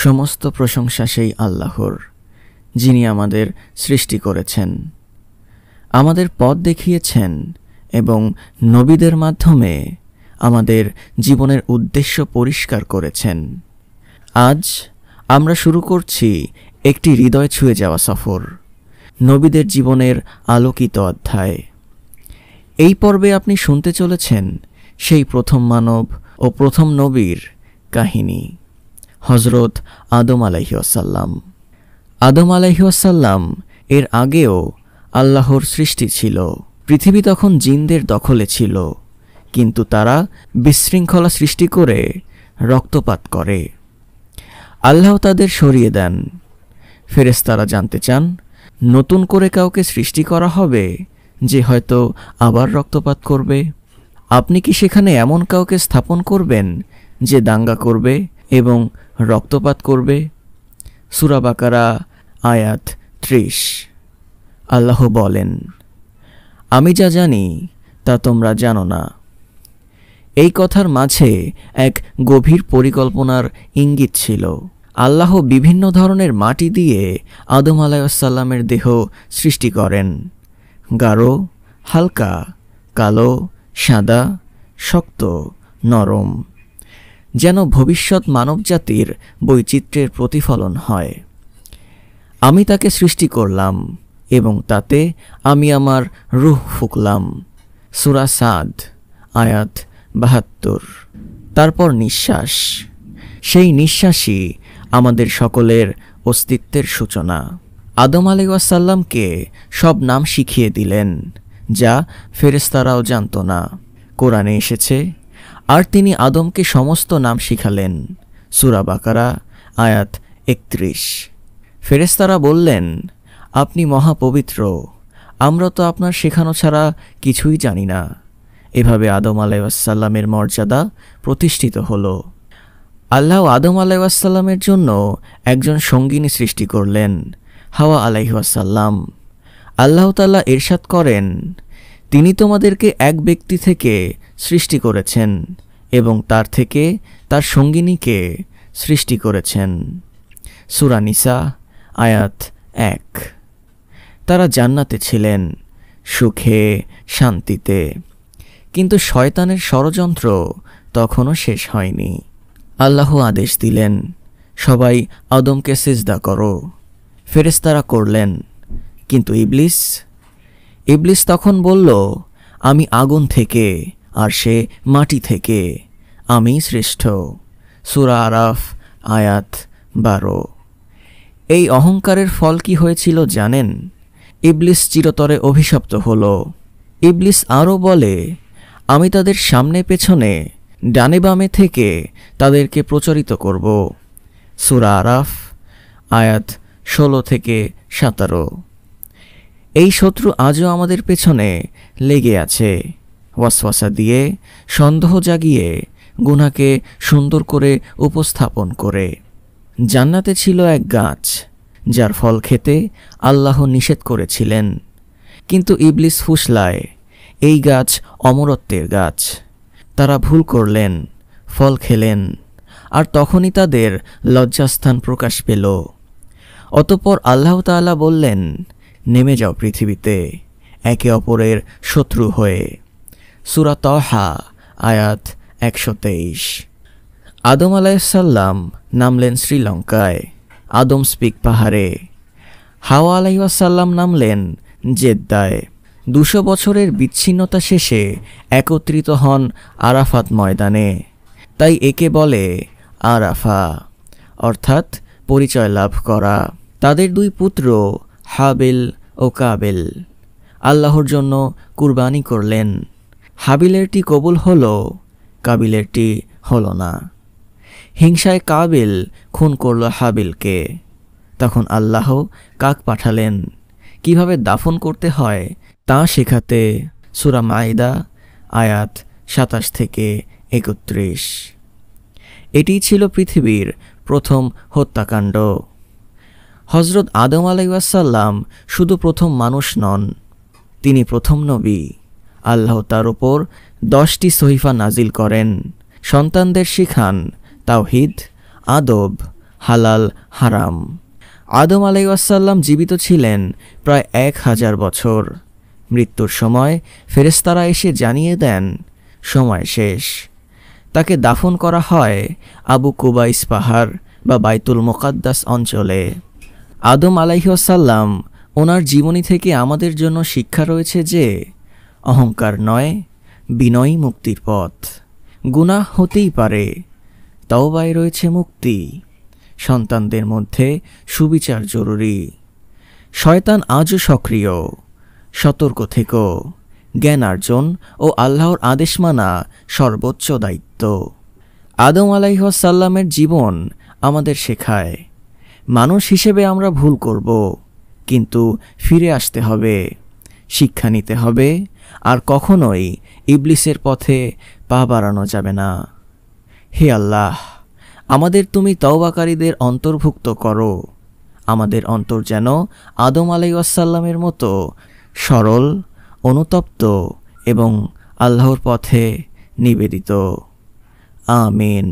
সমস্ত প্রশংসা সেই আল্লাহর, যিনি আমাদের সৃষ্টি করেছেন, আমাদের পথ দেখিয়েছেন এবং নবীদের মাধ্যমে আমাদের জীবনের উদ্দেশ্য পরিষ্কার করেছেন। আজ আমরা শুরু করছি একটি হৃদয় ছুঁয়ে যাওয়া সফর, নবীদের জীবনের আলোকিত অধ্যায়। এই পর্বে আপনি শুনতে চলেছেন সেই প্রথম মানব ও প্রথম নবীর কাহিনী, হজরত আদম আলাইহিসসালাম। আদম আলাইহিসসালাম এর আগেও আল্লাহর সৃষ্টি ছিল। পৃথিবী তখন জিনদের দখলে ছিল, কিন্তু তারা বিশৃঙ্খলা সৃষ্টি করে রক্তপাত করে। আল্লাহ তাদের সরিয়ে দেন। ফেরেশতারা জানতে চান, নতুন করে কাউকে সৃষ্টি করা হবে যে হয়তো আবার রক্তপাত করবে? আপনি কি সেখানে এমন কাউকে স্থাপন করবেন যে দাঙ্গা করবে এবং রক্তপাত করবে? সূরা বাকারা আয়াত 30। আল্লাহ বলেন, আমি যা জানি তা তোমরা জানো না। এই কথার মাঝে এক গভীর পরিকল্পনার ইঙ্গিত ছিল। আল্লাহ বিভিন্ন ধরনের মাটি দিয়ে আদম আলাইহিসসালামের দেহ সৃষ্টি করেন, গাঢ়, হালকা, কালো, সাদা, শক্ত, নরম, যেন ভবিষ্যৎ মানবজাতির বৈচিত্র্যের প্রতিফলন হয়। আমি তাকে সৃষ্টি করলাম এবং তাতে আমি আমার রূহ ফুঁকলাম। সূরা সাদ আয়াত 72। তারপর নিঃশ্বাস, সেই নিঃশ্বাসই আমাদের সকলের অস্তিত্বের সূচনা। আদম আলাইহিসসালামকে সব নাম শিখিয়ে দিলেন, যা ফেরেশতারাও জানত না। কোরআনে এসেছে, আর তিনি আদমকে সমস্ত নাম শিখালেন। সূরা বাকারা আয়াত 31। ফেরেশতারা বললেন, আপনি মহাপবিত্র, আমরা তো আপনার শেখানো ছাড়া কিছুই জানি না। এভাবে আদম আলাইহিসসালামের মর্যাদা প্রতিষ্ঠিত হলো। আল্লাহ আদম আলাইহিসসালামের জন্য একজন সঙ্গিনী সৃষ্টি করলেন, হাওয়া আলাইহিসসালাম। আল্লাহ তাআলা ইরশাদ করেন, তিনি তোমাদেরকে এক ব্যক্তি থেকে সৃষ্টি করেছেন এবং তার থেকে তার সঙ্গিনীকে সৃষ্টি করেছেন। সূরা নিসা আয়াত 1। তারা জান্নাতে ছিলেন, সুখে শান্তিতে, কিন্তু শয়তানের ষড়যন্ত্র তখনও শেষ হয়নি। আল্লাহ আদেশ দিলেন, সবাই আদমকে সিজদা করো। ফেরেশতারা করলেন, কিন্তু ইবলিস তখন বলল, আমি আগুন থেকে আর সে মাটি থেকে, আমি শ্রেষ্ঠ। সূরা আরাফ আয়াত 12। এই অহংকারের ফল কি হয়েছিল জানেন? ইবলিস চিরতরে অভিশপ্ত হল। ইবলিস আরও বলে, আমি তাদের সামনে পেছনে ডানে বামে থেকে তাদেরকে প্রচারিত করব। সূরা আরাফ আয়াত 16-17। এই শত্রু আজও আমাদের পেছনে লেগে আছে, ওয়াসওয়াসা দিয়ে, সন্দেহ জাগিয়ে, গুনাহকে সুন্দর করে উপস্থাপন করে। জান্নাতে ছিল এক গাছ, যার ফল খেতে আল্লাহ নিষেধ করেছিলেন, কিন্তু ইবলিস ফুসলায়, এই গাছ অমরত্বের গাছ। তারা ভুল করলেন, ফল খেলেন, আর তখনই তাদের লজ্জাস্থান প্রকাশ পেল। অতঃপর আল্লাহ তাআলা বললেন, নেমে যাও পৃথিবীতে একে অপরের শত্রু হয়ে। সূরা তাহা আয়াত 123। আদম আলাইহিসসালাম নামলেন শ্রীলঙ্কায়, আদম স্পিক পাহাড়ে। হাওয়া আলাইহিসসালাম নামলেন জেদ্দায়। 200 বছরের বিচ্ছিন্নতা শেষে একত্রিত হন আরাফাত ময়দানে। তাই একে বলে আরাফা, অর্থাৎ পরিচয় লাভ করা। তাদের 2 পুত্র হাবিল ও কাবিল আল্লাহর জন্য কুরবানি করলেন। হাবিলেরটি কবুল হলো, কাবিলেরটি হলো না। হিংসায় কাবিল খুন করল হাবিলকে। তখন আল্লাহ কাক পাঠালেন কিভাবে দাফন করতে হয় তা শেখাতে। সূরা মাইদা আয়াত 27-31। এটিই ছিল পৃথিবীর প্রথম হত্যাকাণ্ড। হজরত আদম আলাইহিসসালাম শুধু প্রথম মানুষ নন, তিনি প্রথম নবী। আল্লাহ তার উপর 10টি সহিফা নাজিল করেন, সন্তানদের শিখান তাওহীদ, আদব, হালাল হারাম। আদম আলাইহিসসালাম জীবিত ছিলেন প্রায় 1000 বছর। মৃত্যুর সময় ফেরেশতারা এসে জানিয়ে দেন সময় শেষ। তাকে দাফন করা হয় আবু কুবাইস পাহাড় বা বাইতুল মুকাদ্দাস অঞ্চলে। আদম আলাইহিসসালাম ওনার জীবনী থেকে আমাদের জন্য শিক্ষা রয়েছে যে অহংকার নয়, বিনয়ই মুক্তির পথ। গুনাহ হতেই পারে, তওবায় রয়েছে মুক্তি। সন্তানদের মধ্যে সুবিচার জরুরি। শয়তান আজও সক্রিয়, সতর্ক থেকো। জ্ঞানার্জন ও আল্লাহর আদেশ মানা সর্বোচ্চ দায়িত্ব। আদম আলাইহিসসালামের জীবন আমাদের শেখায়, মানুষ হিসেবে আমরা ভুল করব, কিন্তু ফিরে আসতে হবে, শিক্ষা নিতে হবে, আর কখনোই ইবলিসের পথে পা বাড়ানো যাবে না। হে আল্লাহ, আমাদের তুমি তওবাকারীদের অন্তর্ভুক্ত করো। আমাদের অন্তর যেন আদম আলাইহিসসালামের মতো সরল, অনুতপ্ত এবং আল্লাহর পথে নিবেদিত। আমিন।